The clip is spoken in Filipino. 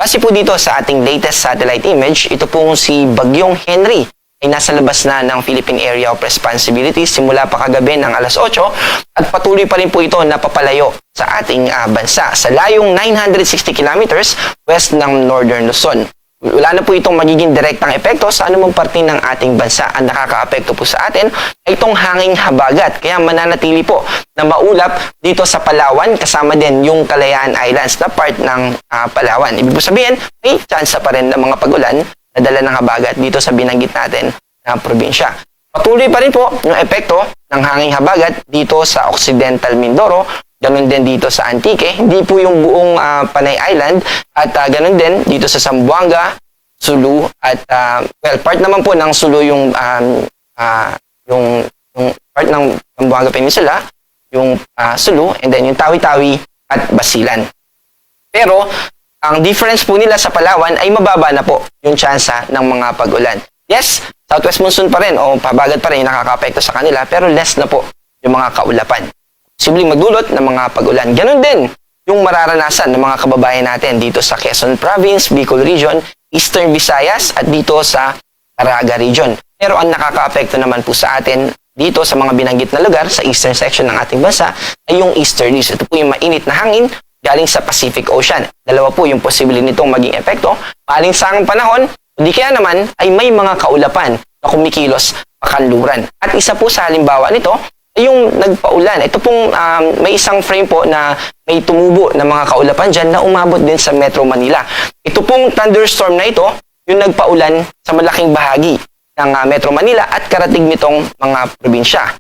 Kasi po dito sa ating latest satellite image, ito pong si Bagyong Henry ay nasa labas na ng Philippine Area of Responsibility simula pa kagabi ng alas 8 at patuloy pa rin po ito na papalayo sa ating bansa sa layong 960 kilometers west ng Northern Luzon. Wala na po itong magiging direktang epekto sa anumang parte ng ating bansa. Ang nakaka-apekto po sa atin ay itong hanging habagat. Kaya mananatili po na maulap dito sa Palawan kasama din yung Kalayaan Islands na part ng Palawan. Ibig sabihin, may chance pa rin ng mga pagulan na dala ng habagat dito sa binanggit natin na probinsya. Patuloy pa rin po yung epekto ng hanging habagat dito sa Occidental Mindoro. Ganun din dito sa Antique, hindi po yung buong Panay Island at ganun din dito sa Zamboanga, Sulu at well, part naman po ng Sulu yung part ng Zamboanga Peninsula, yung Sulu and then yung Tawi-Tawi at Basilan. Pero ang difference po nila sa Palawan ay mababa na po yung tsansa ng mga pag-ulan. Yes, southwest monsoon pa rin o pabagat pa rin yung nakaka-apekto sa kanila pero less na po yung mga kaulapan. Posibleng magdulot ng mga pag-ulan. Ganon din yung mararanasan ng mga kababayan natin dito sa Quezon Province, Bicol Region, Eastern Visayas at dito sa Caraga Region. Pero ang nakaka-apekto naman po sa atin dito sa mga binanggit na lugar sa eastern section ng ating bansa ay yung easterlies. Ito po yung mainit na hangin galing sa Pacific Ocean. Dalawa po yung posible nitong maging epekto. Maalinsangang panahon, hindi kaya naman ay may mga kaulapan na kumikilos pakanluran. At isa po sa halimbawa nito ay yung nagpaulan. Ito pong may isang frame po na may tumubo na mga kaulapan dyan na umabot din sa Metro Manila. Ito pong thunderstorm na ito, yung nagpaulan sa malaking bahagi ng Metro Manila at karatig nitong mga probinsya.